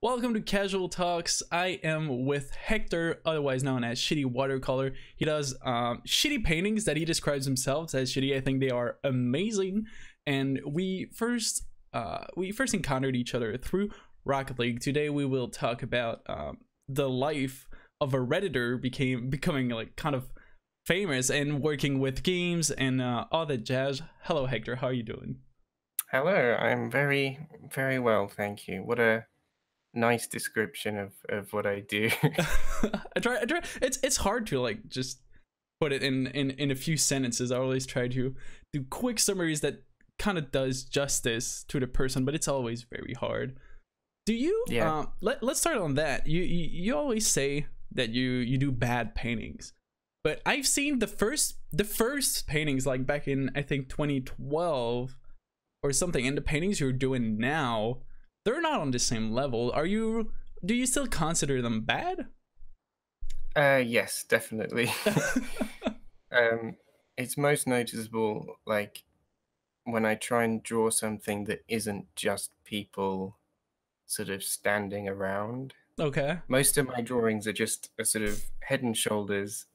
Welcome to Casual Talks. I am with Hector, otherwise known as Shitty Watercolor. He does shitty paintings that he describes himself as shitty. I think they are amazing. And we first encountered each other through Rocket League. Today we will talk about the life of a Redditor becoming like kind of famous and working with games and all that jazz. Hello, Hector. How are you doing? Hello, I'm very, very well, thank you. What a nice description of what I do. I try. It's hard to like just put it in a few sentences. I always try to do quick summaries that kind of does justice to the person, but it's always very hard. Do you? Yeah. Let's start on that. You always say that you do bad paintings, but I've seen the first paintings like back in I think 2012 or something, and the paintings you're doing now, they're not on the same level. Do you still consider them bad? Yes, definitely. It's most noticeable, like, when I try and draw something that isn't just people sort of standing around. Okay. Most of my drawings are just a sort of head and shoulders,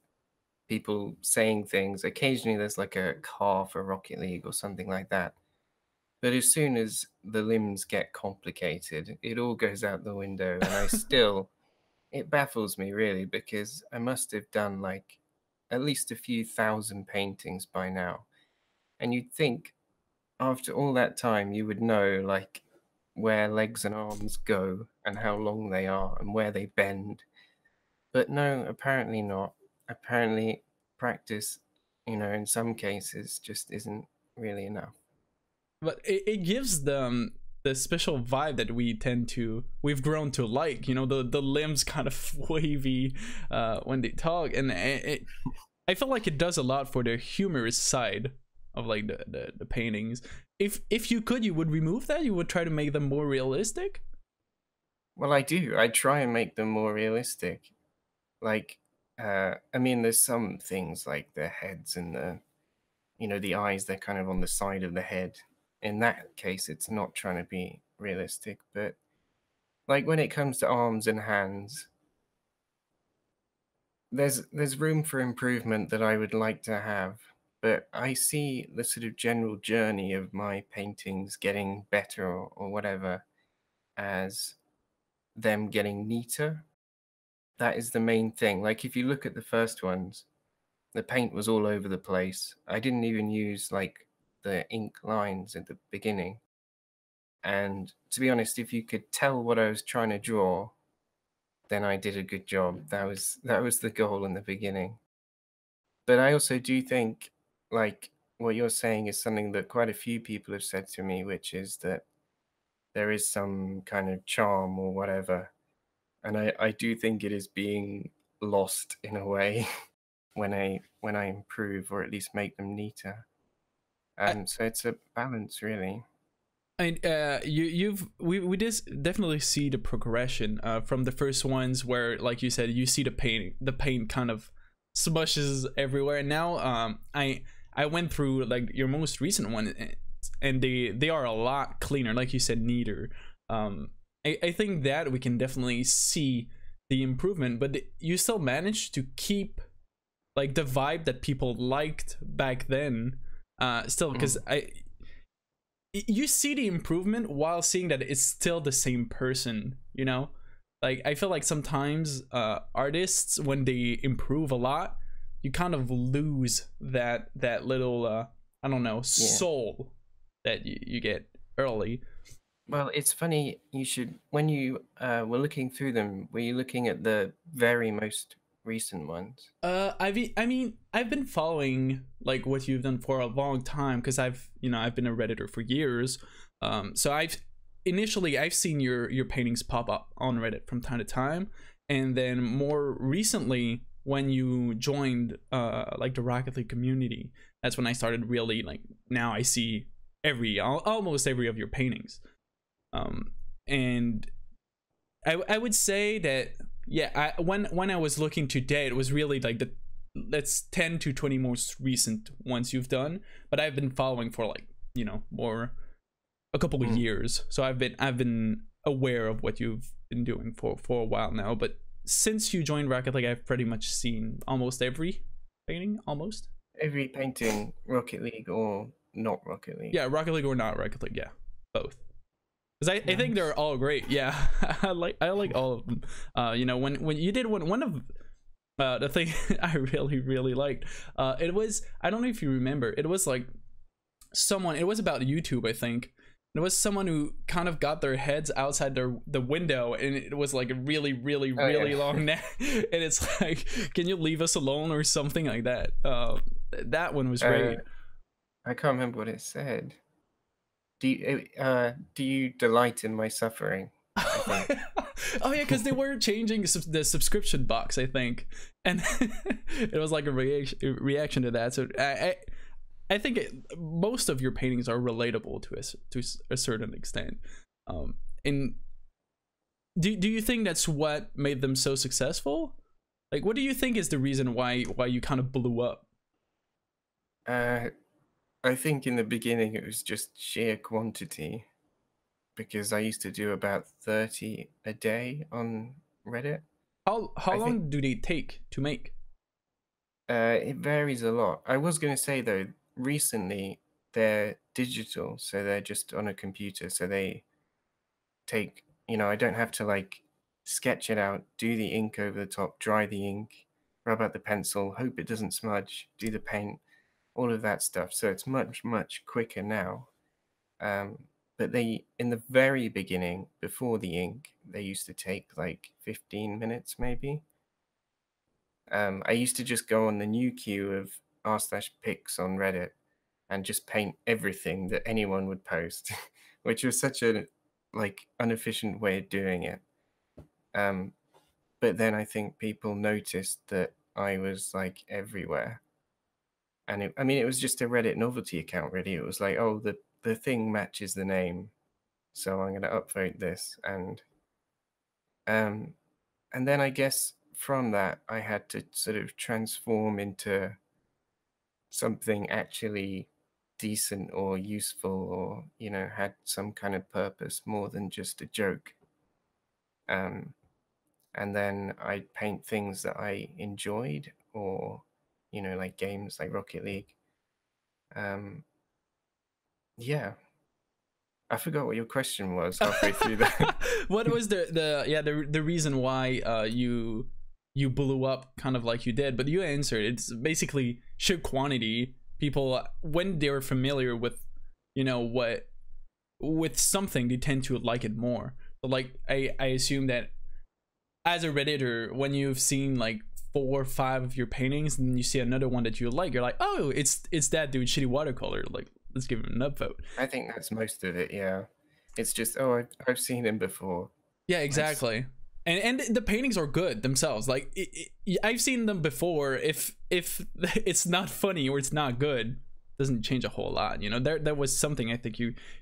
people saying things. Occasionally there's like a car for Rocket League or something like that. But as soon as the limbs get complicated, it all goes out the window. And it baffles me really, because I must have done like at least a few thousand paintings by now. And you'd think after all that time, you would know like where legs and arms go and how long they are and where they bend. But no, apparently not. Apparently practice, in some cases just isn't really enough. But it gives them the special vibe that we've grown to like, the limbs kind of wavy when they talk, and I feel like it does a lot for the humorous side of like the paintings. If you could, you would remove that. You would try to make them more realistic. Well, I do. I try and make them more realistic. Like, I mean, there's some things like the heads and the eyes, they're kind of on the side of the head. In that case, it's not trying to be realistic, but like when it comes to arms and hands, there's room for improvement that I would like to have, but I see the sort of general journey of my paintings getting better or whatever as them getting neater. That is the main thing. Like if you look at the first ones, the paint was all over the place. I didn't even use like the ink lines at the beginning. And to be honest, if you could tell what I was trying to draw, then I did a good job. That was the goal in the beginning. But I also do think like what you're saying is something that quite a few people have said to me, which is that there is some kind of charm or whatever. And I do think it is being lost in a way when I improve or at least make them neater. So it's a balance, really. And we just definitely see the progression from the first ones where, like you said, you see the paint kind of smushes everywhere. And now I went through like your most recent one, and they are a lot cleaner, like you said, neater. I think that we can definitely see the improvement, but you still managed to keep like the vibe that people liked back then. Still, because you see the improvement while seeing that it's still the same person, like I feel like sometimes artists, when they improve a lot, you kind of lose that little I don't know, soul that you get early. Well, it's funny, when you were looking through them, were you looking at the very most recent ones? I've been following like what you've done for a long time, because I've been a Redditor for years. So I've seen your paintings pop up on Reddit from time to time, and then more recently when you joined like the Rocket League community, that's when I started really like, now I see almost every of your paintings. And I would say that, yeah, when I was looking today, it was really like that's 10 to 20 most recent ones you've done, but I've been following for like more a couple of years, so I've been aware of what you've been doing for a while now, but since you joined Rocket League, I've pretty much seen almost every painting, almost. Every painting, Rocket League or not Rocket League. Yeah, Rocket League or not Rocket League, yeah, both. Because I think they're Nice. all great. Yeah, I like all of them. You know, when you did one of the thing I really liked, it was, I don't know if you remember, it was like someone, it was about YouTube, I think. It was someone who kind of got their heads outside the window, and it was like a really Oh, yeah. long neck, and it's like, can you leave us alone or something like that. That one was great. I can't remember what it said. Do you delight in my suffering? I think. Oh yeah, because they were changing the subscription box, I think, and it was like a reaction to that. So I think most of your paintings are relatable to a certain extent. And do you think that's what made them so successful? Like, what do you think is the reason why you kind of blew up? Uh, I think in the beginning it was just sheer quantity because I used to do about 30 a day on Reddit. How I think long do they take to make? it varies a lot. I was going to say though, recently they're digital, so they're just on a computer, so they take, I don't have to like sketch it out, do the ink over the top, dry the ink, rub out the pencil, hope it doesn't smudge, do the paint, all of that stuff. So it's much quicker now. Um, but they, in the very beginning, before the ink, they used to take like 15 minutes maybe. I used to just go on the new queue of r/pics on Reddit and just paint everything that anyone would post, which was such a like inefficient way of doing it. Um, but then I think people noticed that I was like everywhere, and I mean, it was just a Reddit novelty account. Really, it was like, oh, the thing matches the name, so I'm going to upvote this, um, and then I guess from that I had to sort of transform into something actually decent or useful, or had some kind of purpose more than just a joke. Um, and then I'd paint things that I enjoyed, or like games like Rocket League. Um, yeah, I forgot what your question was halfway through that. What was the reason why you blew up kind of like you did? But you answered, it's basically sheer quantity. People, when they're familiar with what with something, they tend to like it more. So like I assume that as a redditor, when you've seen like 4 or 5 of your paintings and then you see another one that you like, you're like, oh, it's that dude, Shitty Watercolor, like let's give him an upvote. I think that's most of it. Yeah, it's just, oh, I've seen him before. Yeah, Let's. exactly. And the paintings are good themselves. Like I've seen them before. If it's not funny or it's not good, doesn't change a whole lot. There was something I think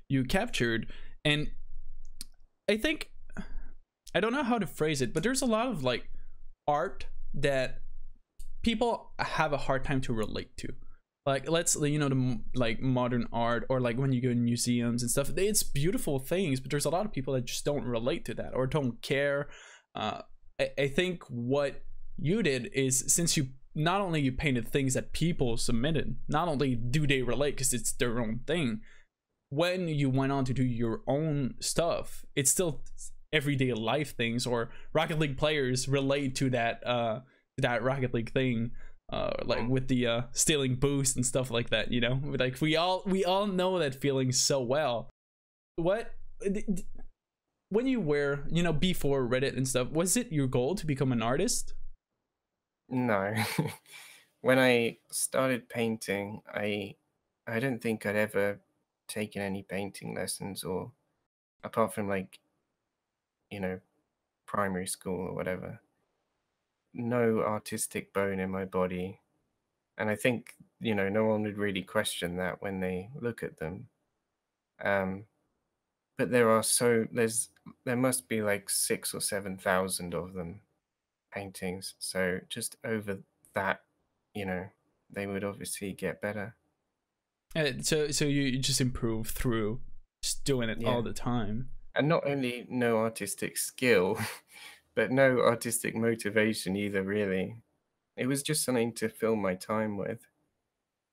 you captured, and I think, I don't know how to phrase it, but there's a lot of like art that people have a hard time to relate to. Like, let's the like modern art, or like when you go to museums and stuff, it's beautiful things, but there's a lot of people that just don't relate to that or don't care. I think what you did is, since you not only you painted things that people submitted, not only do they relate because it's their own thing, when you went on to do your own stuff, it's still everyday life things, or Rocket League players relate to that Rocket League thing, like with the stealing boost and stuff like that. Like we all know that feeling so well. What, when you were before Reddit and stuff, was it your goal to become an artist? No. When I started painting, I don't think I'd ever taken any painting lessons, or apart from like, you know, primary school or whatever. No artistic bone in my body. And I think, no one would really question that when they look at them. Um, but there must be like 6 or 7 thousand of them paintings. So just over that, they would obviously get better. So you just improve through just doing it Yeah. all the time. And not only no artistic skill, but no artistic motivation either, really. It was just something to fill my time with.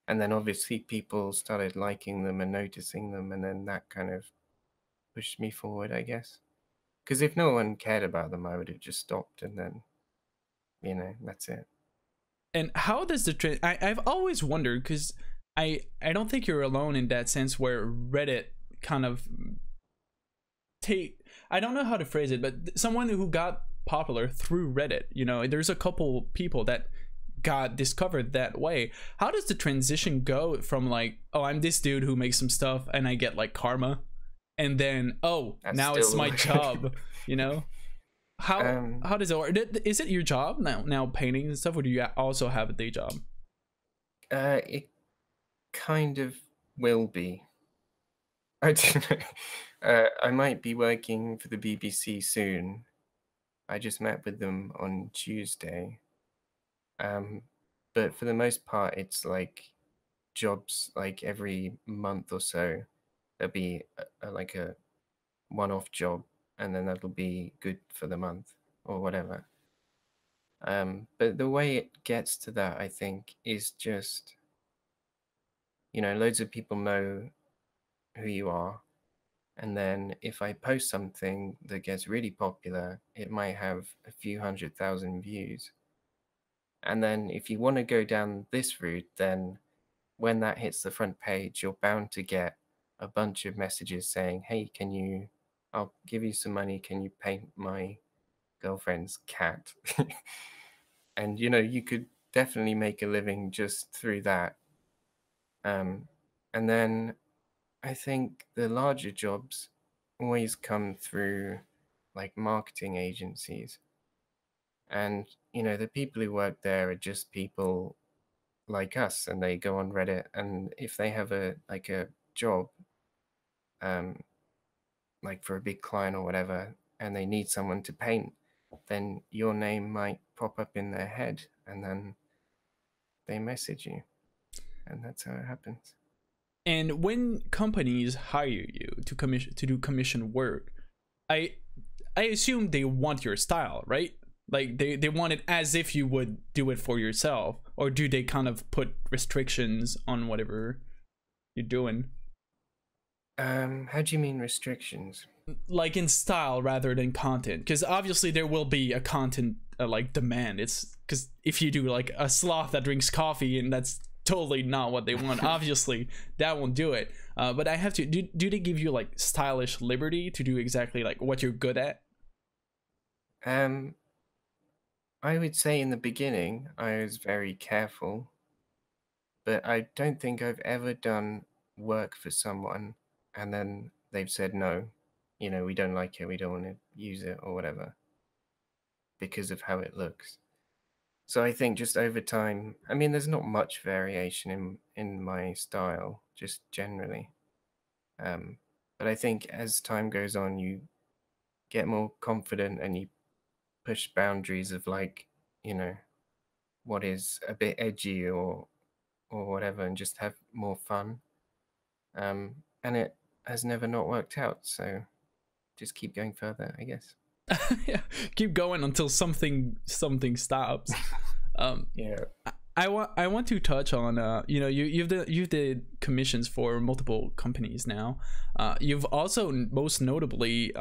And then obviously people started liking them and noticing them, and then that kind of pushed me forward, I guess. Because if no one cared about them, I would have just stopped and then, that's it. And how does the trend? I've always wondered because I don't think you're alone in that sense where Reddit kind of take, I don't know how to phrase it, but someone who got popular through Reddit, there's a couple people that got discovered that way. How does the transition go from like, oh, I'm this dude who makes some stuff and I get like karma, and then, oh, That's now it's still my job, you know? um How does it work? Is it your job now painting and stuff, or do you also have a day job? it kind of will be. I don't know. I might be working for the BBC soon. I just met with them on Tuesday. Um, but for the most part, it's like jobs like every month or so. There'll be like a one-off job, and then that'll be good for the month or whatever. But the way it gets to that, I think, is just, loads of people know who you are. And then if I post something that gets really popular, it might have a few 100,000 views. And then if you want to go down this route, then when that hits the front page, you're bound to get a bunch of messages saying, hey, I'll give you some money. Can you paint my girlfriend's cat? And, you could definitely make a living just through that. And then I think the larger jobs always come through like marketing agencies. And, the people who work there are just people like us, and they go on Reddit, and if they have a job, um, like for a big client or whatever, and they need someone to paint, then your name might pop up in their head, and then they message you, and that's how it happens. And when companies hire you to do commission work, I I assume they want your style, right? Like they want it as if you would do it for yourself, or do they kind of put restrictions on whatever you're doing? How do you mean restrictions? Like in style rather than content, because obviously there will be a content like demand. It's because if you do like a sloth that drinks coffee and that's totally not what they want, obviously that won't do it. But I have to do they give you like stylish liberty to do exactly like what you're good at? Um, I would say in the beginning I was very careful, but I don't think I've ever done work for someone and then they've said no, we don't like it, we don't want to use it or whatever because of how it looks. So I think just over time, I mean, there's not much variation in my style, just generally. Um, but I think as time goes on, you get more confident and you push boundaries of like, you know, what is a bit edgy or whatever, and just have more fun. And it has never not worked out, so just keep going further, I guess. Yeah, keep going until something stops. Yeah. I want to touch on you've did commissions for multiple companies now. You've also most notably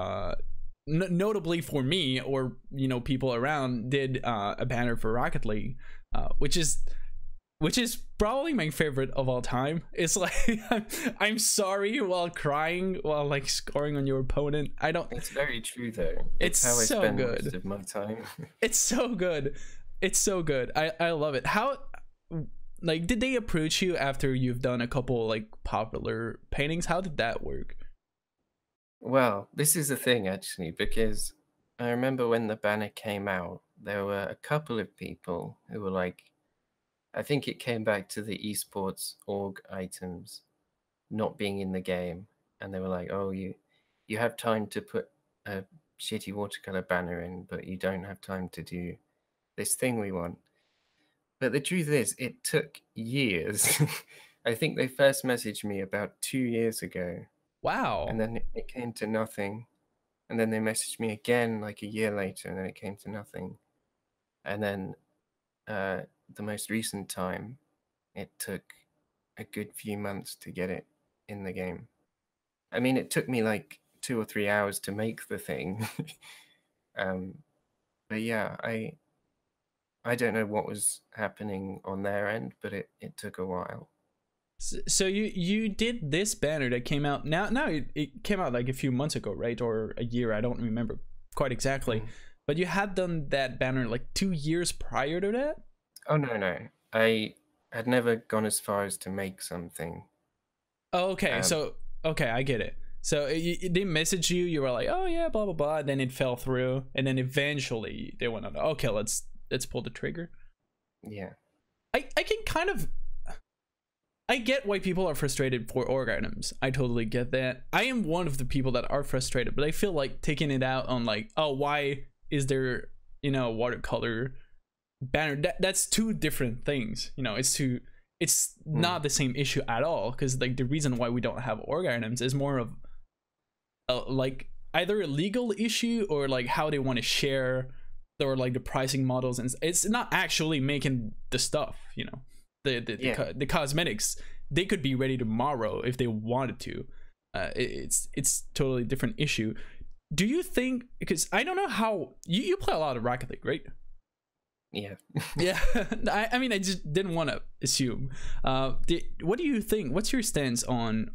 notably for me, or people around, did a banner for Rocket League, which is probably my favorite of all time. It's like I'm sorry while crying while like scoring on your opponent. I don't. It's very true though. It's how I so spend good. most of my time. It's so good. It's so good. I love it. How, like, did they approach you after you've done a couple like popular paintings? How did that work? Well, this is the thing actually, because I remember when the banner came out, there were a couple of people who were like, I think it came back to the esports org items not being in the game, and they were like, "Oh, you have time to put a shitty watercolor banner in, but you don't have time to do this thing we want." But the truth is, it took years. I think they first messaged me about 2 years ago, and Wow. then it came to nothing. And then they messaged me again like a year later, and then it came to nothing. And then the most recent time, it took a good few months to get it in the game. I mean, it took me like 2 or 3 hours to make the thing. But yeah, I don't know what was happening on their end, but it took a while. So you did this banner that came out now it came out like a few months ago, right? Or a year, I don't remember quite exactly. But you had done that banner like 2 years prior to that? Oh no, I had never gone as far as to make something. Oh, okay. So okay, I get it. So they messaged you, you were like, oh yeah, blah blah blah, then it fell through, and then eventually they went on, okay, let's pull the trigger. Yeah. I can kind of, I get why people are frustrated for org items. I totally get that. I am one of the people that are frustrated, but I feel like taking it out on like, oh, why is there, you know, watercolor banner? That's two different things. You know, it's not the same issue at all, because like the reason why we don't have org items is more of like either a legal issue or like how they want to share, or like the pricing models, and it's not actually making the stuff, you know. The cosmetics, they could be ready tomorrow if they wanted to. It's totally different issue. Do you think, because I don't know how you play a lot of Rocket League, right? Yeah. Yeah. I mean, I just didn't want to assume. What do you think? What's your stance on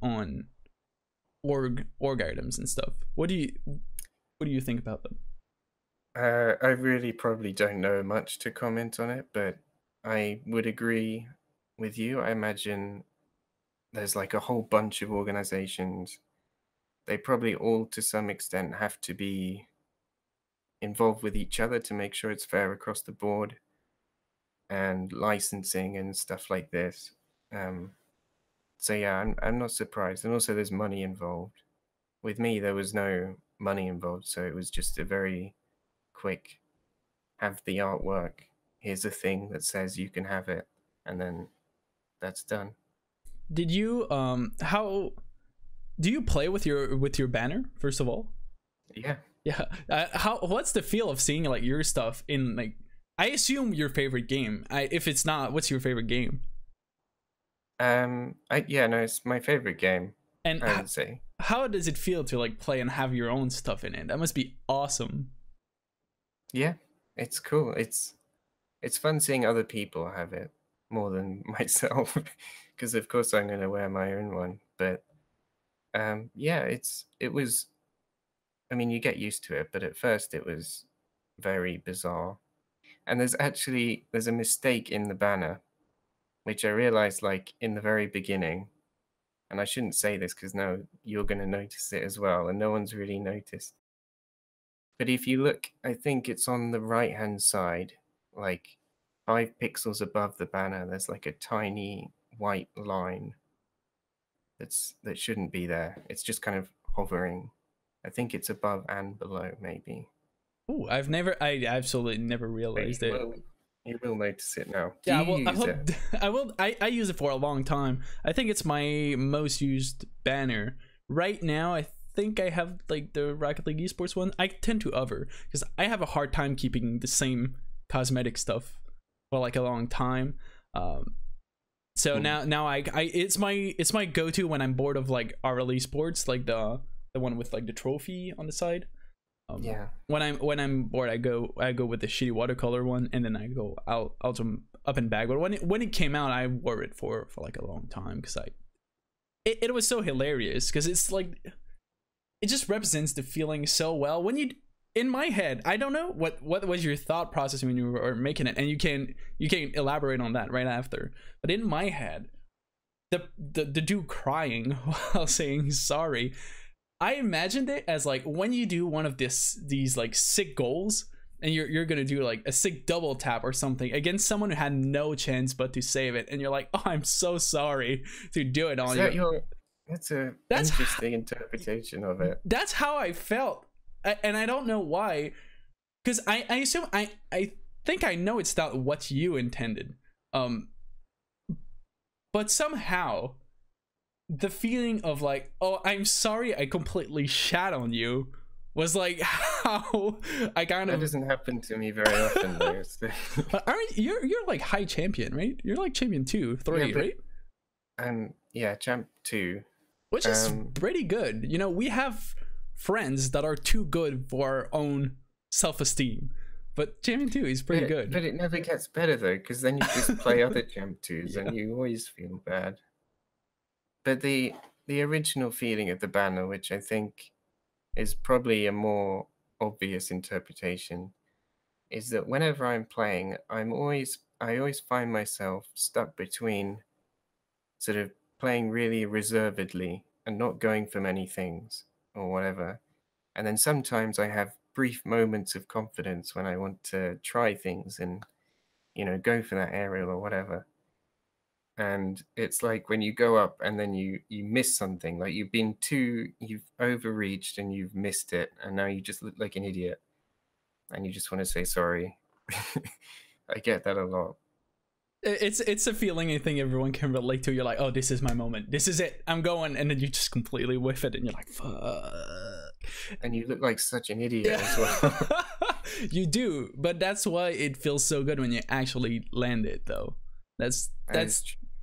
org items and stuff? What do you think about them? I really probably don't know much to comment on it, but I would agree with you. I imagine there's like a whole bunch of organizations. They probably all, to some extent, have to be involved with each other to make sure it's fair across the board, and licensing and stuff like this. So yeah, I'm not surprised. And also there's money involved. With me, there was no money involved, so it was just a very quick, have the artwork, here's a thing that says you can have it, and then that's done. Did you how do you play with your banner, first of all? Yeah. What's the feel of seeing like your stuff in, like, I assume your favorite game? If it's not, what's your favorite game? Yeah, no, it's my favorite game. And I would say. How does it feel to like play and have your own stuff in it? That must be awesome. Yeah, it's cool. It's fun seeing other people have it more than myself, because of course I'm going to wear my own one. But yeah, it was. I mean, you get used to it, but at first it was very bizarre. And there's a mistake in the banner, which I realized like in the very beginning. And I shouldn't say this because now you're going to notice it as well, and no one's really noticed. But if you look, I think it's on the right-hand side, like 5 pixels above the banner, there's like a tiny white line that shouldn't be there. It's just kind of hovering. I think it's above and below, maybe. Oh, I absolutely never realized it. You will notice it now. Yeah, I use it for a long time. I think it's my most used banner right now. I think I have like the Rocket League esports one. I tend to hover because I have a hard time keeping the same cosmetic stuff for like a long time. So now I it's my go-to when I'm bored of like RL esports, like the one with like the trophy on the side. Yeah. When I'm bored, I go with the Shitty Watercolour one, and then I'll jump up and back. But when it came out, I wore it for like a long time because it was so hilarious, because it's like, it just represents the feeling so well. When you, in my head, I don't know what was your thought process when you were making it, and you can elaborate on that right after. But in my head, the dude crying while saying sorry, I imagined it as like when you do one of these like sick goals, and you're gonna do like a sick double tap or something against someone who had no chance but to save it, and you're like, oh, I'm so sorry to do it on you. That's interesting interpretation of it. That's how I felt, and I don't know why, because I assume I think I know it's not what you intended, but somehow the feeling of like, oh, I'm sorry I completely shat on you, was like how I kind That of doesn't happen to me very often, though. aren't you're like high champion, right? You're like champion two, Yeah, three, but right? yeah, champ 2. Which is pretty good. You know, we have friends that are too good for our own self-esteem, but champion two is pretty good. But it never gets better though, because then you just play other champ 2s Yeah. and you always feel bad. But the original feeling of the banner, which I think is probably a more obvious interpretation, is that whenever I'm playing, I always find myself stuck between sort of playing really reservedly and not going for many things or whatever. And then sometimes I have brief moments of confidence when I want to try things and, go for that aerial or whatever. And it's like when you go up and then you miss something, like you've overreached and you've missed it, and now you just look like an idiot and you just want to say sorry. I get that a lot. It's a feeling I think everyone can relate to. You're like, oh, this is my moment. This is it. I'm going, and then you just completely whiff it, and you're like, fuck. And you look like such an idiot Yeah. as well. You do, but that's why it feels so good when you actually land it, though. That's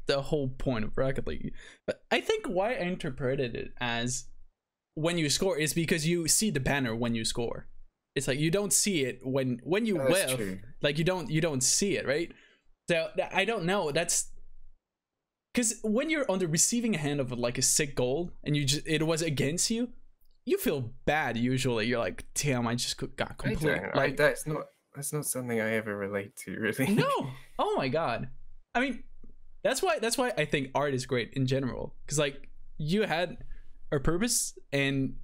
the whole point of Rocket League. But I think why I interpreted it as when you score is because you see the banner when you score. It's like you don't see it when you whiff. True. Like you don't see it, right? So I don't know. That's because when you're on the receiving end of like a sick goal and it was against you, you feel bad. Usually, you're like, "Damn, I just got completely." Like that's not something I ever relate to, really. no, oh my god. I mean, that's why I think art is great in general. Because like you had a purpose, and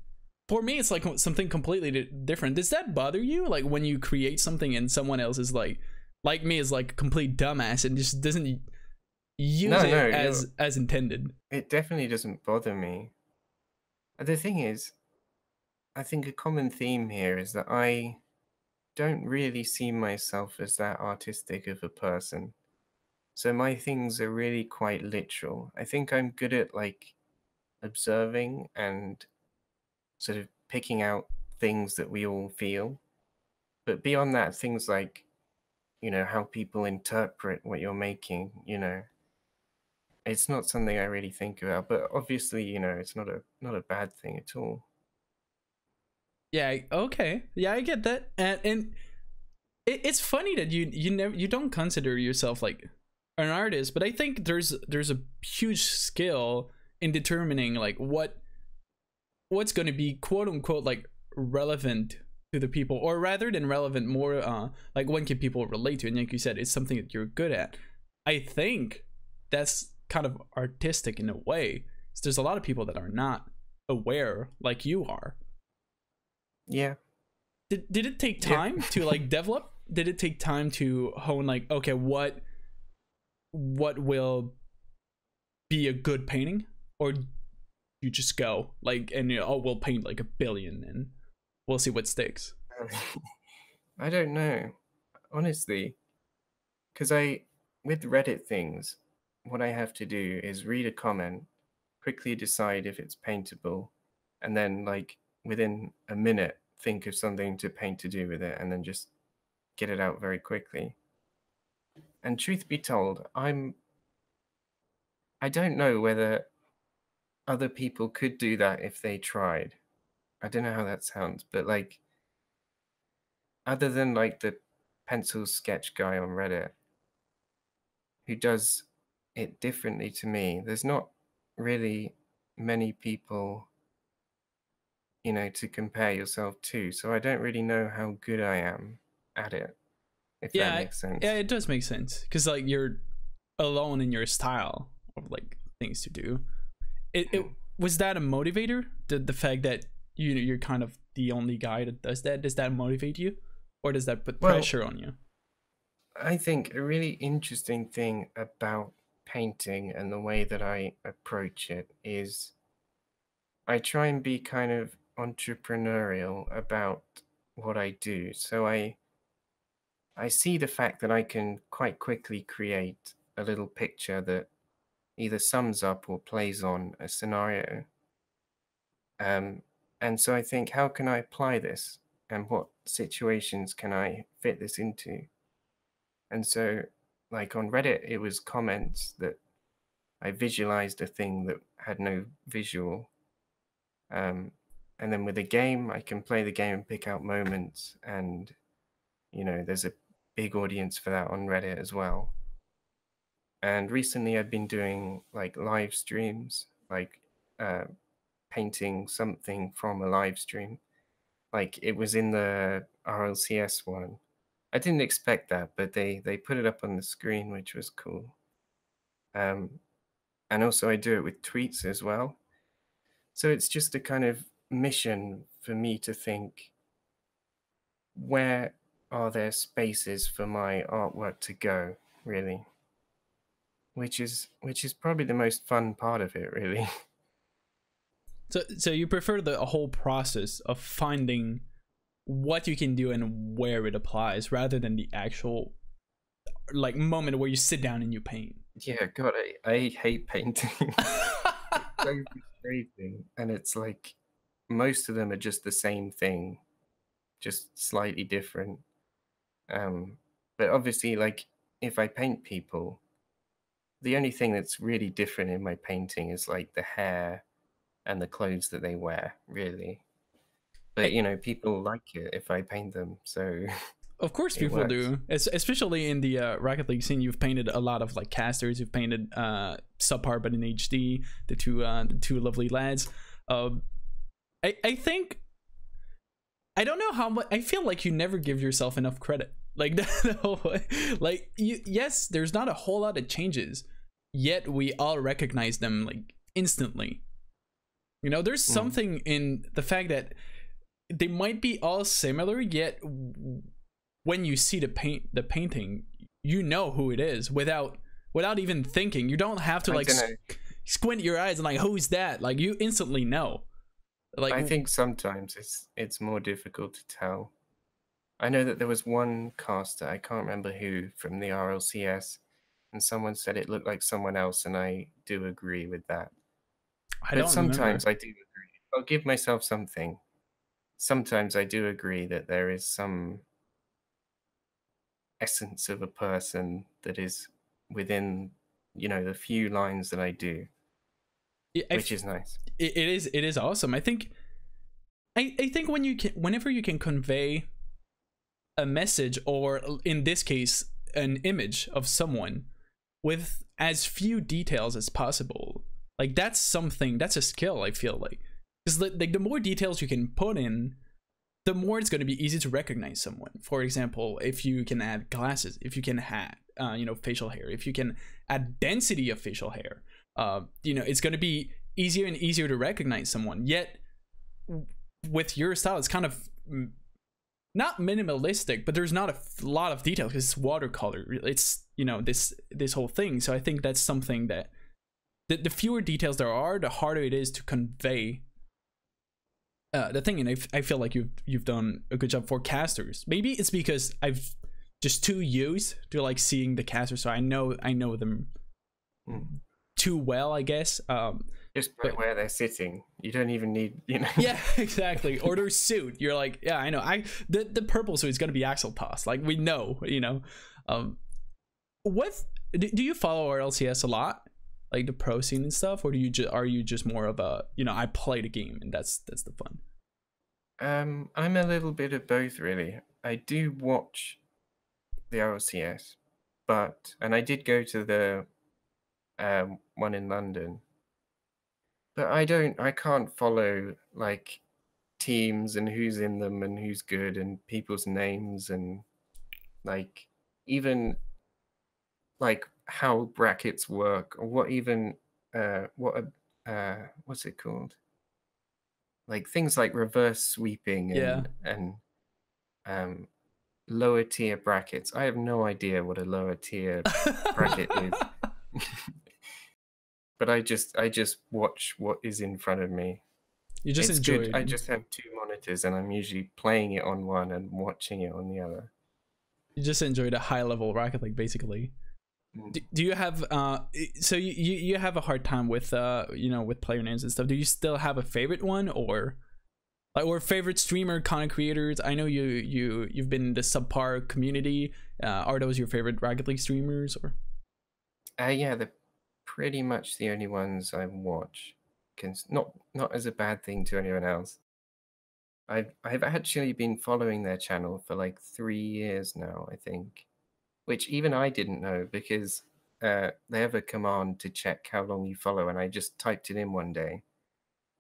for me, it's like something completely different. Does that bother you? Like when you create something and someone else is like me is like a complete dumbass and just doesn't use it as intended. It definitely doesn't bother me. The thing is, I think a common theme here is that I don't really see myself as that artistic of a person. So my things are really quite literal. I think I'm good at like observing and sort of picking out things that we all feel. But beyond that, things like, how people interpret what you're making, it's not something I really think about. But obviously, it's not a bad thing at all. Yeah, okay. Yeah, I get that. And it's funny that you don't consider yourself like an artist, but I think there's a huge skill in determining like what's going to be quote unquote like relevant to the people, or rather than relevant, more like when can people relate to it. And like you said, it's something that you're good at. I think that's kind of artistic in a way. There's a lot of people that are not aware like you are. Yeah. Did it take time to like develop? Did it take time to hone like, okay, what will be a good painting? Or you just go like, and we'll paint like 1 billion and we'll see what sticks? I don't know, honestly, because with Reddit things, what I have to do is read a comment, quickly decide if it's paintable, and then like within a minute think of something to paint to do with it, and then just get it out very quickly. And truth be told, I don't know whether other people could do that if they tried. I don't know how that sounds, but like, other than like the pencil sketch guy on Reddit who does it differently to me, there's not really many people, to compare yourself to. So I don't really know how good I am at it, if that makes sense. Yeah, it does make sense because like you're alone in your style of like things to do. It was that a motivator? The fact that you're kind of the only guy that does that, does that motivate you, or does that put pressure on you? I think a really interesting thing about painting and the way that I approach it is I try and be kind of entrepreneurial about what I do. So I see the fact that I can quite quickly create a little picture that either sums up or plays on a scenario. And so I think, how can I apply this? And what situations can I fit this into? And so, like on Reddit, it was comments that I visualized a thing that had no visual. Um, and then with a game, I can play the game and pick out moments. And, there's a big audience for that on Reddit as well. And recently I've been doing like live streams, like uh, painting something from a live stream. Like it was in the RLCS one. I didn't expect that, but they put it up on the screen, which was cool. Um, and also I do it with tweets as well. So it's just a kind of mission for me to think, where are there spaces for my artwork to go, really? Which is probably the most fun part of it, really. So you prefer the whole process of finding what you can do and where it applies, rather than the actual like moment where you sit down and you paint. Yeah, God, I hate painting. It's so frustrating. And it's like most of them are just the same thing, just slightly different. But obviously, like if I paint people, the only thing that's really different in my painting is like the hair and the clothes that they wear, really. But people like it if I paint them, so Of course, it people works. do. Especially in the Rocket League scene. You've painted a lot of like casters. You've painted Subpar, but in HD. The two lovely lads. I think, I don't know how much. I feel like you never give yourself enough credit. Like like yes, there's not a whole lot of changes, yet we all recognize them like instantly. There's something in the fact that they might be all similar, yet when you see the painting, you know who it is without even thinking. You don't have to like squint your eyes and like, who's that? Like you instantly know. Like I think sometimes it's more difficult to tell. I know that there was one caster, I can't remember who, from the RLCS, and someone said it looked like someone else, and I do agree with that. But sometimes I do agree. I'll give myself something. Sometimes I do agree that there is some essence of a person that is within, the few lines that I do, which is nice. It is awesome. I think whenever you can convey a message, or in this case an image of someone, with as few details as possible, like that's a skill, I feel like. Because like the more details you can put in, the more it's going to be easy to recognize someone. For example, if you can add glasses, if you can add facial hair, if you can add density of facial hair, it's going to be easier and easier to recognize someone. Yet with your style, it's kind of not minimalistic, but there's not a lot of detail because it's watercolor. It's this whole thing. So I think that's something that the fewer details there are, the harder it is to convey the thing. And I feel like you've done a good job for casters. Maybe it's because I've just too used to like seeing the casters, so I know them too well, I guess. Just by where they're sitting, you don't even need, Yeah, exactly. Or their suit. You're like, yeah, I know. The purple suit is gonna be Axel Toss. Like we know, What do you follow RLCS a lot, like the pro scene and stuff, or are you just more of a I play the game and that's the fun? I'm a little bit of both, really. I do watch the RLCS, and I did go to the one in London. But I can't follow like teams and who's in them and who's good and people's names and like even like how brackets work, or what's it called? Like things like reverse sweeping and lower tier brackets. I have no idea what a lower tier bracket is. But I just watch what is in front of me. You just enjoy it. I just have two monitors and I'm usually playing it on one and watching it on the other. You just enjoy the high level Rocket League, basically. Do you have so you have a hard time with with player names and stuff? Do you still have a favorite one, or Like, or favorite streamer content creators? I know you've been in the subpar community. Are those your favorite Rocket League streamers? Or Yeah, they're pretty much the only ones I watch. Not as a bad thing to anyone else. I've actually been following their channel for like 3 years now, I think, which even I didn't know because they have a command to check how long you follow, and I just typed it in one day,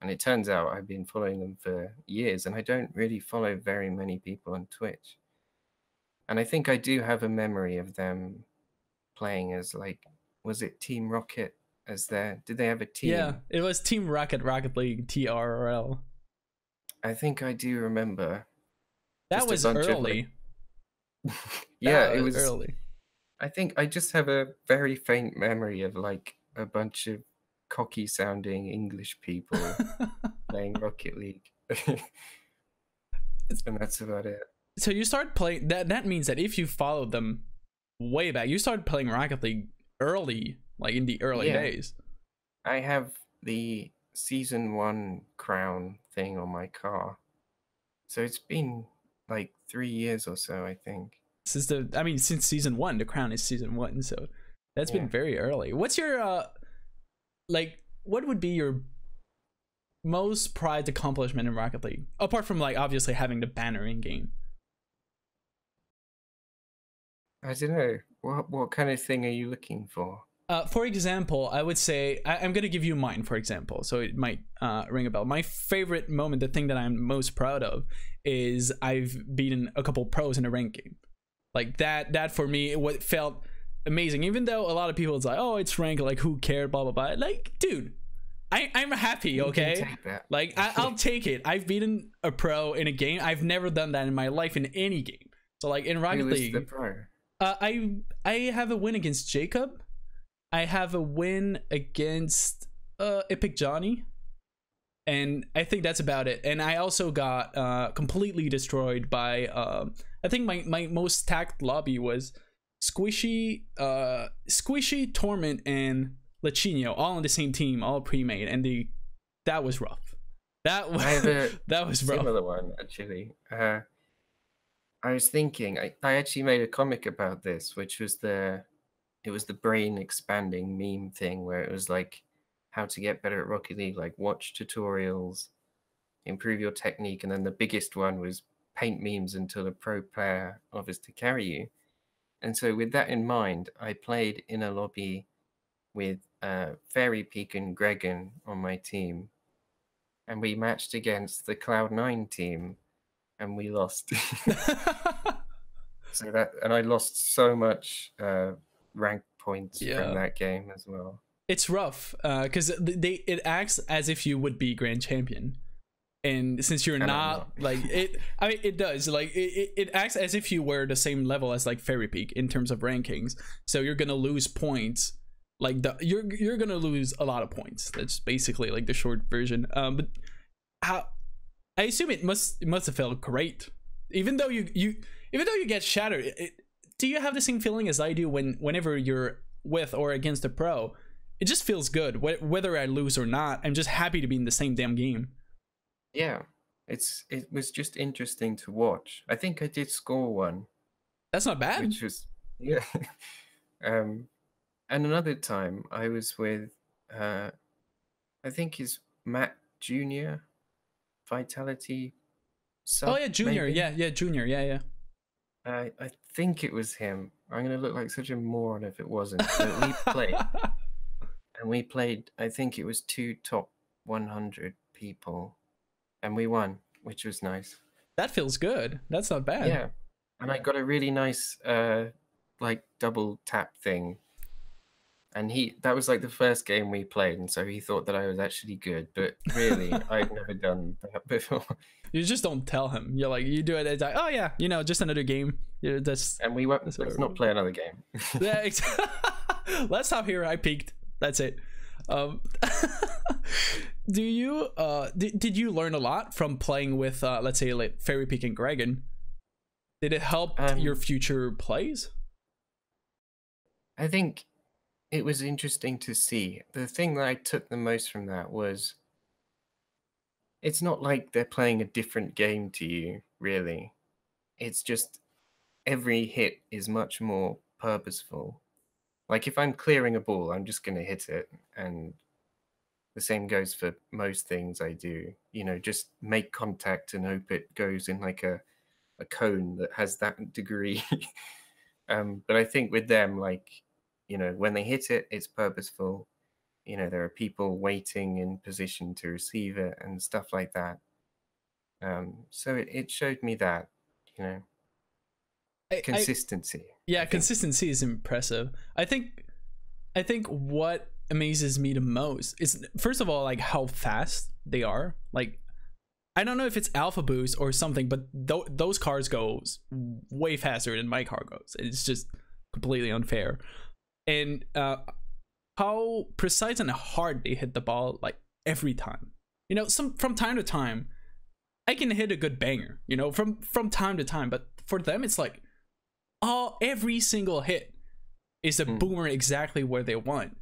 and it turns out I've been following them for years, and I don't really follow very many people on Twitch. And I think I do have a memory of them playing as like, was it Team Rocket as their, did they have a yeah, team? it was Team Rocket League TRL. I think I do remember That just a was bunch of early. like, yeah, That it was was, early. I think I just have a very faint memory of like a bunch of cocky sounding English people playing Rocket League. And that's about it. So you start playing that. That means that if you followed them way back, you started playing Rocket League early, like in the early Yeah, days. I have the season 1 crown thing on my car. So it's been like 3 years or so, I think. Since season one, the crown is season one, so that's been Yeah. very early. What's your like? What would be your most prized accomplishment in Rocket League, apart from like obviously having the banner in game? I don't know. What kind of thing are you looking for? For example, I would say I'm gonna give you mine. For example, so it might ring a bell. My favorite moment, the thing that I'm most proud of, is I've beaten a couple pros in a ranked game. Like that. That for me, what felt amazing. Even though a lot of people, it's like, oh, it's ranked. Like who cared? Blah blah blah. Like, dude, I'm happy. You can Okay. take that. Like I'll take it. I've beaten a pro in a game. I've never done that in my life in any game. So like in Rocket Who was the League, pro? I have a win against Jacob. I have a win against Epic Johnny, and I think that's about it. And I also got completely destroyed by I think my most tacked lobby was Squishy, Torment, and Lechino, all on the same team, all pre-made, and that was rough. That was I have a that was rough. similar one actually. I was thinking, I actually made a comic about this, which was it was the brain expanding meme thing where it was like how to get better at Rocket League, like watch tutorials, improve your technique, and then the biggest one was paint memes until a pro player offers to carry you. And so with that in mind, I played in a lobby with Fairy Peak and Gregan on my team, and we matched against the Cloud9 team, and we lost. And I lost so much rank points from that game as well. It's rough because it acts as if you would be grand champion, and since you're not, like it, I mean, it does, like it acts as if you were the same level as like Fairy Peak in terms of rankings. So you're gonna lose points, like you're gonna lose a lot of points. That's basically like the short version. But how, I assume it must have felt great, even though you get shattered. Do you have the same feeling as I do whenever you're with or against a pro? It just feels good. Whether I lose or not, I'm just happy to be in the same damn game. Yeah, it was just interesting to watch. I think I did score one. That's not bad. Which was, yeah. And another time I was with, I think is Matt Jr. Vitality Sub. Oh yeah, Junior. Maybe? Yeah, Junior. Yeah. I think it was him. I'm gonna look like such a moron if it wasn't. But we played. And we played, I think it was 2 top 100 people, and we won, which was nice. That feels good. That's not bad. Yeah, and I got a really nice, like double tap thing, and that was like the first game we played, and so he thought that I was actually good, but really, I'd never done that before. You just don't tell him. You're like, you do it. It's like, oh yeah, just another game. And we went. Let's not play another game. Yeah, let's stop here. I peaked. That's it. Do you did you learn a lot from playing with let's say like Fairy Peak and Gregan? Did it help your future plays? I think it was interesting to see. The thing that I took the most from that was it's not like they're playing a different game to you, really. It's just every hit is much more purposeful. Like if I'm clearing a ball, I'm just going to hit it. And the same goes for most things I do. You know, just make contact and hope it goes in like a cone that has that degree. But I think with them, like, you know, when they hit it, it's purposeful. You know, there are people waiting in position to receive it and stuff like that. So it showed me that, you know, I consistency. yeah, I think. consistency is impressive. I think what amazes me the most is, first of all, like how fast they are. Like, I don't know if it's alpha boost or something, but those cars goes way faster than my car goes. It's just completely unfair. And how precise and hard they hit the ball, like every time. You know, some from time to time, I can hit a good banger. You know, from time to time, but for them, it's like every single hit is a boomer exactly where they want.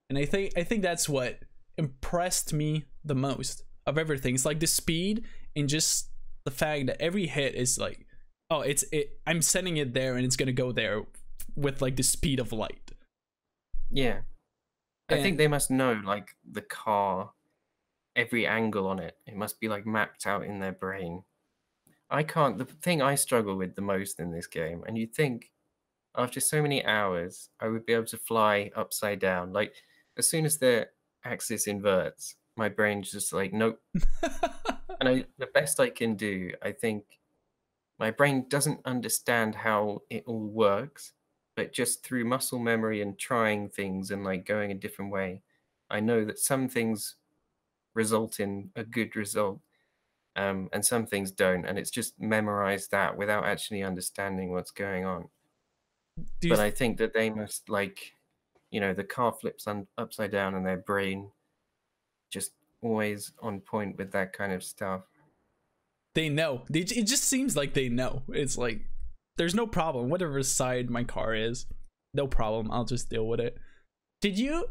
And I think that's what impressed me the most of everything. It's like the speed and just the fact that every hit is like, oh, I'm sending it there and it's gonna go there with like the speed of light. Yeah. I think And they must know like the car, every angle on it. It must be like mapped out in their brain. I can't. The thing I struggle with the most in this game, and you'd think after so many hours, I would be able to fly upside down. Like as soon as the axis inverts, my brain's just like, nope. And the best I can do, I think, my brain doesn't understand how it all works, but just through muscle memory and trying things and like going a different way, I know that some things result in a good result, and some things don't. And it's just memorize that without actually understanding what's going on. do you But I think that they must like, you know, the car flips upside down and their brain just always on point with that kind of stuff. they know? It just seems like they know. It's like there's no problem. Whatever side my car is, no problem. I'll just deal with it. Did you,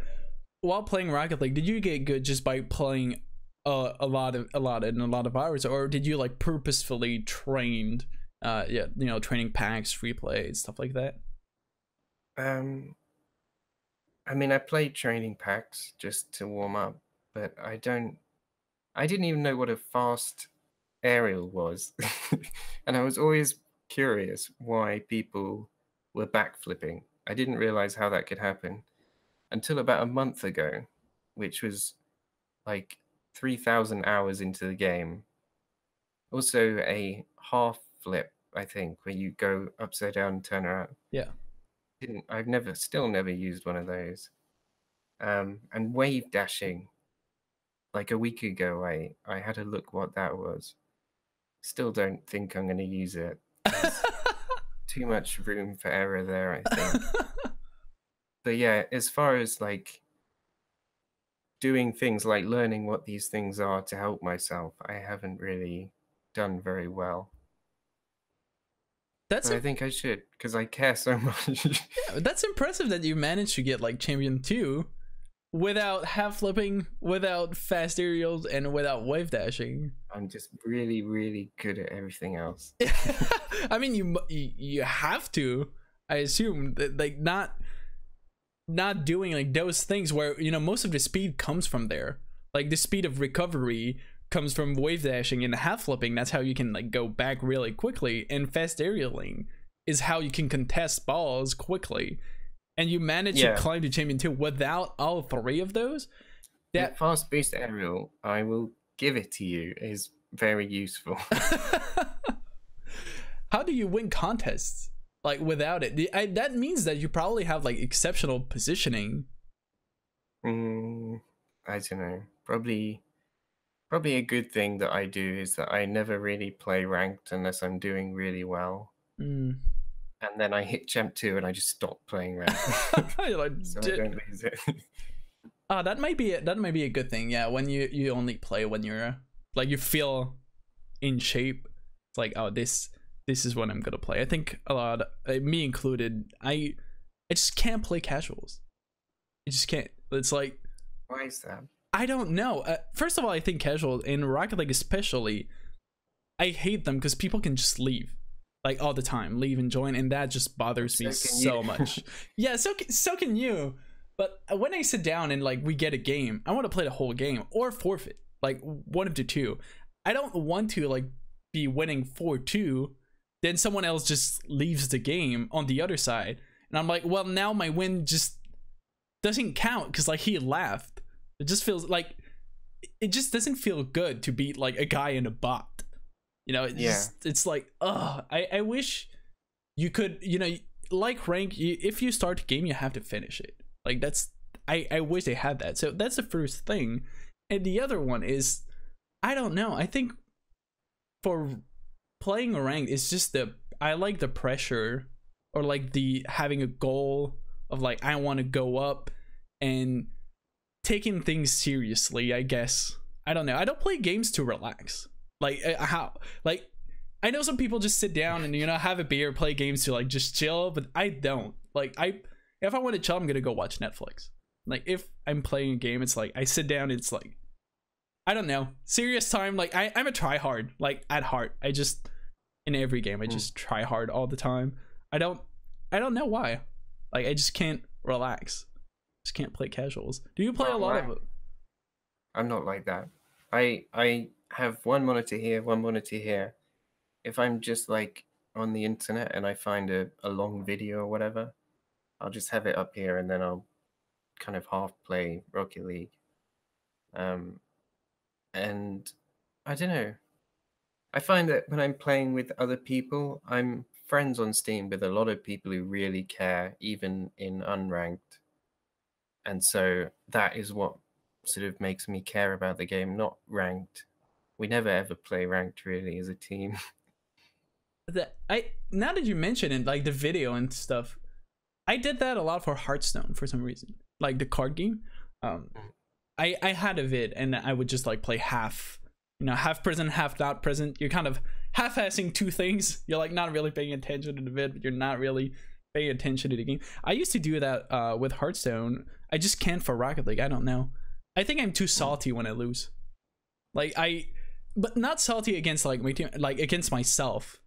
while playing Rocket League, did you get good just by playing a lot of hours, or did you like purposefully trained, yeah, you know, training packs, free play, stuff like that? Um, I mean, I played training packs just to warm up, but I didn't even know what a fast aerial was. And I was always curious why people were backflipping. I didn't realize how that could happen until about a month ago, which was like 3,000 hours into the game. Also, a half flip, I think, where you go upside down and turn around. Yeah. Still never used one of those. And wave dashing, like a week ago, I had a look what that was. Still don't think I'm going to use it. There's too much room for error there, I think. But yeah, as far as like doing things like learning what these things are to help myself, I haven't really done very well. That's But I think I should, because I care so much. yeah, that's impressive that you managed to get like champion 2 without half flipping, without fast aerials, and without wave dashing. I'm just really, really good at everything else. I mean, you have to, I assume, that, like, not doing like those things where, you know, most of the speed comes from there. Like the speed of recovery comes from wave dashing and half flipping. That's how you can like go back really quickly. And fast aerialing is how you can contest balls quickly. And you manage to climb to champion 2 without all three of those. That fast boost aerial, I will give it to you, is very useful. How do you win contests like without it? That means that you probably have like exceptional positioning. I don't know. Probably a good thing that I do is that I never really play ranked unless I'm doing really well. And then I hit Champ 2 and I just stop playing ranked. Like, so I don't lose it. That might be a good thing. Yeah, when you only play when you're like, you feel in shape. It's like, oh, this is what I'm gonna play. I think a lot, me included, I just can't play casuals. I just can't. It's like, Why is that? I don't know. First of all, I think casual in Rocket League especially, I hate them because people can just leave like all the time, leave and join, and that just bothers me so much. Yeah, so can you. But when I sit down and like we get a game, I want to play the whole game or forfeit, like one of the two. I don't want to like be winning 4-2, then someone else just leaves the game on the other side, and I'm like, well, now my win just doesn't count because like he laughed. It just feels like it just doesn't feel good to beat like a guy in a bot. You know, it's like, I wish you could, you know, like rank, if you start a game, you have to finish it. Like that's, I wish they had that. So that's the first thing. And the other one is, I don't know. I think for playing a rank, it's just I like the pressure, or like the having a goal of like, I want to go up and taking things seriously, I guess. I don't know. I don't play games to relax. Like how, like I know some people just sit down and, you know, have a beer, play games to like just chill, but I don't. Like if I want to chill, I'm gonna go watch Netflix. Like if I'm playing a game, it's like I sit down, it's like, I don't know, serious time. Like I'm a try hard, like at heart. I just, in every game I just try hard all the time. I don't know why. Like I just can't relax. Just can't play casuals. Do you play a lot of it? I'm not like that. I have one monitor here, one monitor here. If I'm just like on the internet and I find a long video or whatever, I'll just have it up here and then I'll kind of half play Rocket League. And I don't know. I find that when I'm playing with other people, I'm friends on Steam with a lot of people who really care, even in unranked. And so that is what sort of makes me care about the game, not ranked. We never ever play ranked really as a team. Now that you mention it, like the video and stuff, I did that a lot for Hearthstone for some reason, like the card game. I had a vid and I would just like play half, you know, half present, half not present. You're kind of half-assing two things. You're like not really paying attention to the vid, but you're not really paying attention to the game. I used to do that with Hearthstone. I just can't for Rocket League. I don't know. I think I'm too salty when I lose. Like but not salty against like my team, like against myself.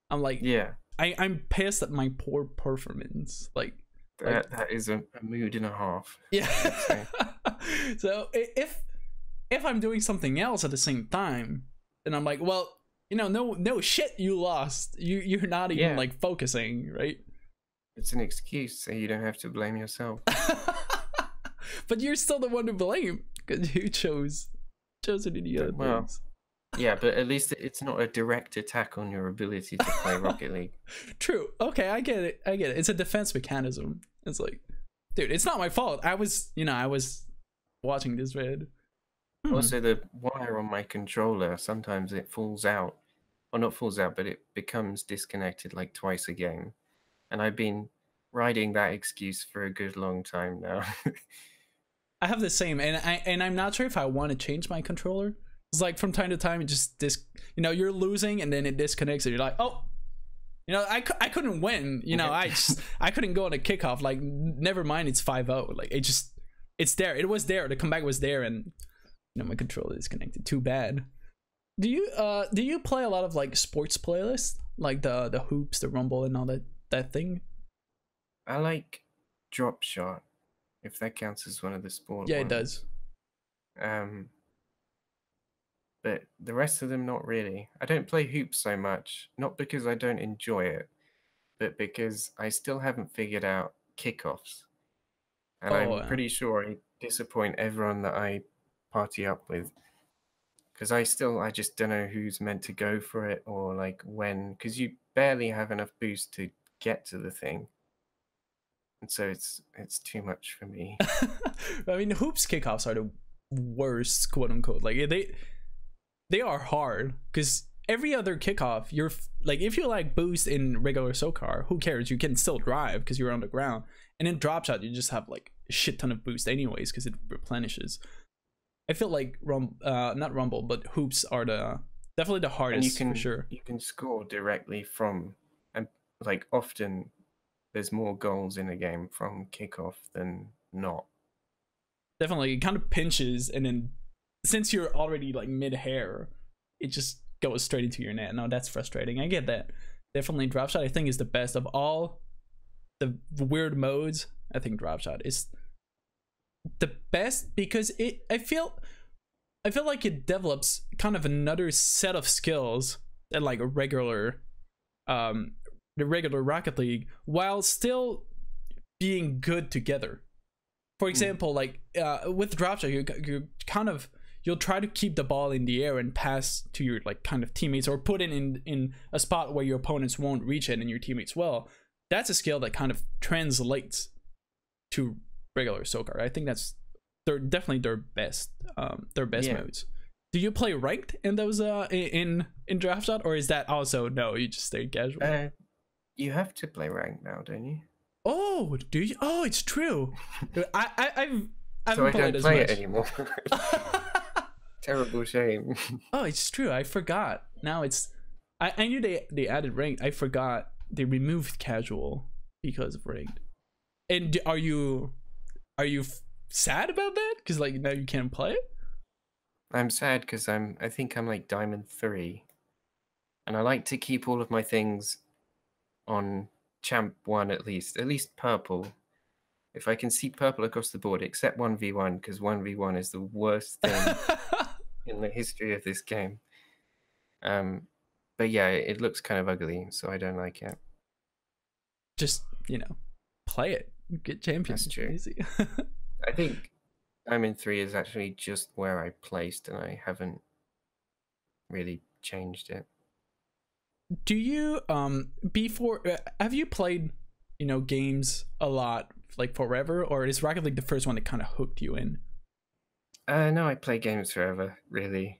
I'm like, yeah, I'm pissed at my poor performance. Like that is a mood and a half. Yeah. So if I'm doing something else at the same time, then I'm like, well, you know, no shit, you lost. You're not even like focusing, right? It's an excuse, so you don't have to blame yourself. But you're still the one to blame because you chose an idiot. Well, yeah, but at least it's not a direct attack on your ability to play Rocket League. True. Okay, I get it. It's a defense mechanism. It's like, dude, it's not my fault. I was watching this vid. Also, the wire on my controller, sometimes it falls out. Or not falls out, but it becomes disconnected like twice a game. And I've been riding that excuse for a good long time now. I have the same, and I'm not sure if I want to change my controller. It's like from time to time, it just you know, you're losing and then it disconnects and you're like, oh, you know, I couldn't win. You know, I couldn't go on a kickoff. Like, never mind, it's 5-0. Like it's there. It was there. The comeback was there, and you know, my controller is connected. Too bad. Do you play a lot of like sports playlists, like the hoops, the rumble, and all that thing? I like drop shot, if that counts as one of the sport Yeah, ones. it does. But the rest of them, not really. I don't play hoops so much, not because I don't enjoy it, but because I still haven't figured out kickoffs. And I'm pretty sure I disappoint everyone that I party up with. Because I just don't know who's meant to go for it or like when, because you barely have enough boost to get to the thing. And so it's too much for me. I mean, hoops kickoffs are the worst, quote unquote. Like they are hard because every other kickoff, you're like, if you like boost in regular SoCar, who cares? You can still drive because you're on the ground. And in drop shot, you just have like a shit ton of boost anyways because it replenishes. I feel like not rumble, but hoops are definitely the hardest for sure. You can score directly from, and like often there's more goals in a game from kickoff than not. definitely it kind of pinches, and then since you're already like mid-hair, it just goes straight into your net. No, that's frustrating. I get that. Definitely drop shot I think is the best of all the weird modes. I think drop shot is the best because I feel like it develops kind of another set of skills than like a regular the regular Rocket League, while still being good together. For example, like with drop shot, you kind of you'll try to keep the ball in the air and pass to your like kind of teammates, or put it in a spot where your opponents won't reach it and your teammates will. That's a skill that kind of translates to regular soccer. I think that's definitely their best modes. Do you play ranked in those in draft shot, or is that also no? You just stay casual. You have to play ranked now, don't you? Oh, do you? Oh, it's true. I so I don't play it anymore. Terrible shame. Oh, it's true. I forgot. Now it's. I knew they added ranked. I forgot they removed casual because of ranked. And are you sad about that? Because like now you can't play it. I'm sad because I think I'm like Diamond 3, and I like to keep all of my things on Champ 1 at least purple. If I can see purple across the board, except 1v1, because 1v1 is the worst thing in the history of this game. But yeah, it looks kind of ugly, so I don't like it. Just, play it. Get champions. That's true. Easy. I think Diamond 3 is actually just where I placed, and I haven't really changed it. Do you before have you played games a lot like forever, or is Rocket League the first one that kind of hooked you in? No, I play games forever, really.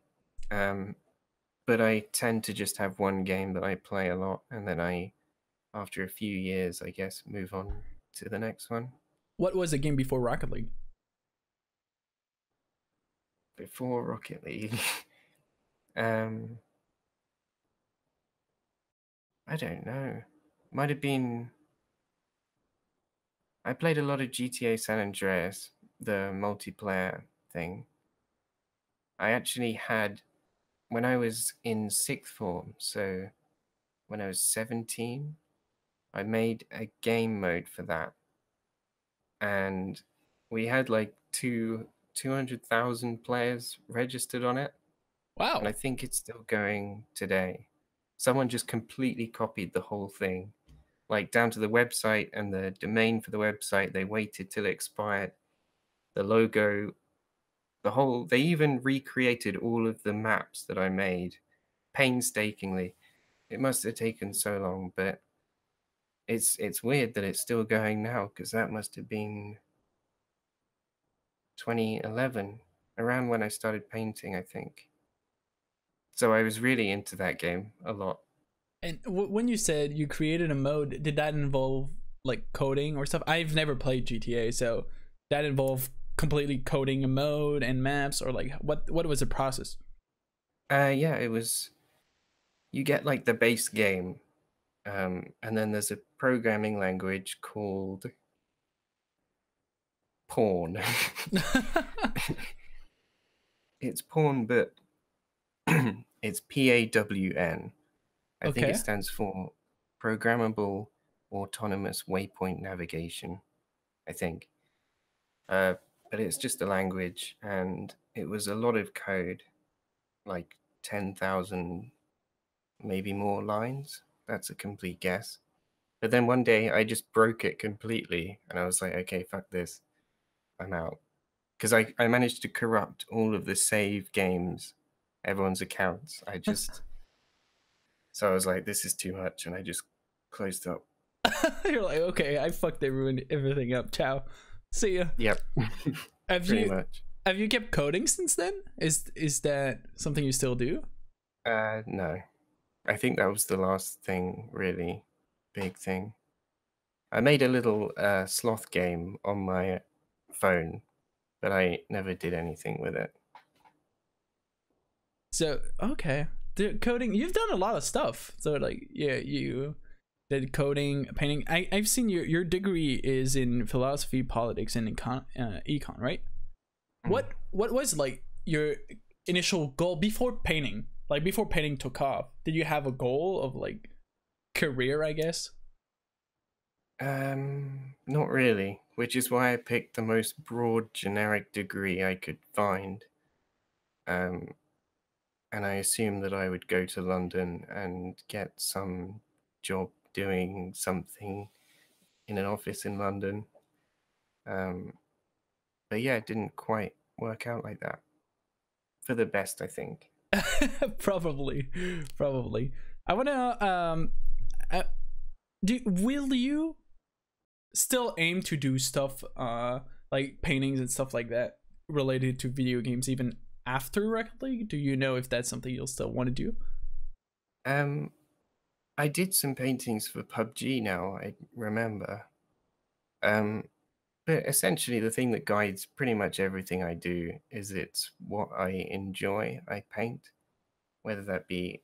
But I tend to just have one game that I play a lot, and then after a few years, I guess, move on to the next one. What was the game before Rocket League? Before Rocket League? I don't know. Might have been... I played a lot of GTA San Andreas, the multiplayer thing. I actually had... When I was in 6th form, so when I was 17, I made a game mode for that. And we had like 200,000 players registered on it. Wow. And I think it's still going today. Someone just completely copied the whole thing, like down to the website and the domain for the website. They waited till it expired. The logo, they even recreated all of the maps that I made painstakingly. It must have taken so long, but it's weird that it's still going now, because that must have been 2011, around when I started painting, I think. So I was really into that game a lot. And when you said you created a mode, did that involve like coding or stuff? I've never played GTA, so that involved completely coding a mode and maps, or like what was the process? Yeah, it was, you get like the base game, and then there's a programming language called Pawn. It's Pawn, but it's PAWN. I think it stands for Programmable Autonomous Waypoint Navigation, I think. But it's just a language, and it was a lot of code, like 10,000, maybe more lines. That's a complete guess. But then one day I just broke it completely, and I was like, okay, fuck this. I'm out. Because I managed to corrupt all of the save games, everyone's accounts. So I was like, this is too much, and I just closed up. You're like, okay, I fucked ruined everything up. Ciao. See ya. Yep. Pretty much. Have you kept coding since then? Is that something you still do? No. I think that was the last thing, really big thing. I made a little sloth game on my phone, but I never did anything with it. So, okay. Coding, you've done a lot of stuff. So like, yeah, you did coding, painting. I've seen your degree is in philosophy, politics, and econ, right? Mm. what was like your initial goal before painting? Like before painting took off, did you have a goal of like career, I guess? Not really, which is why I picked the most broad generic degree I could find. Um, and I assumed that I would go to London and get some job doing something in an office in London. Um, but yeah, it didn't quite work out like that. For the best, I think. Probably, probably. I wanna uh, will you still aim to do stuff like paintings and stuff like that related to video games even after Rocket League? Do you know if that's something you'll still want to do? Um, I did some paintings for PUBG now, I remember. Um, but essentially, the thing that guides pretty much everything I do is it's what I enjoy, I paint, whether that be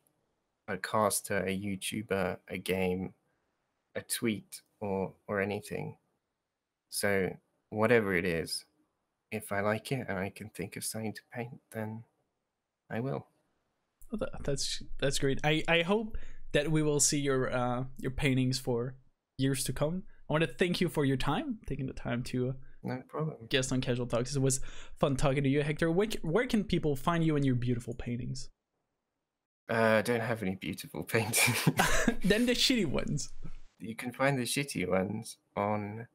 a caster, a YouTuber, a game, a tweet, or anything. So whatever it is, if I like it and I can think of something to paint, then I will. Oh, that's great. I hope that we will see your paintings for years to come. I want to thank you for your time, taking the time to No problem. guest on Casual Talks. It was fun talking to you, Hector. Where can people find you and your beautiful paintings? I don't have any beautiful paintings. Then the shitty ones. You can find the shitty ones on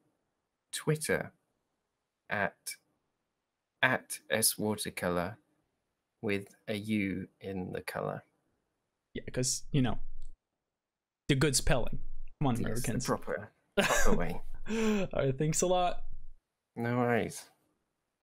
Twitter at @swatercolor with a U in the color. Yeah, because you know the good spelling. Come on, Yes, the Americans. proper way. All right, thanks a lot. No worries.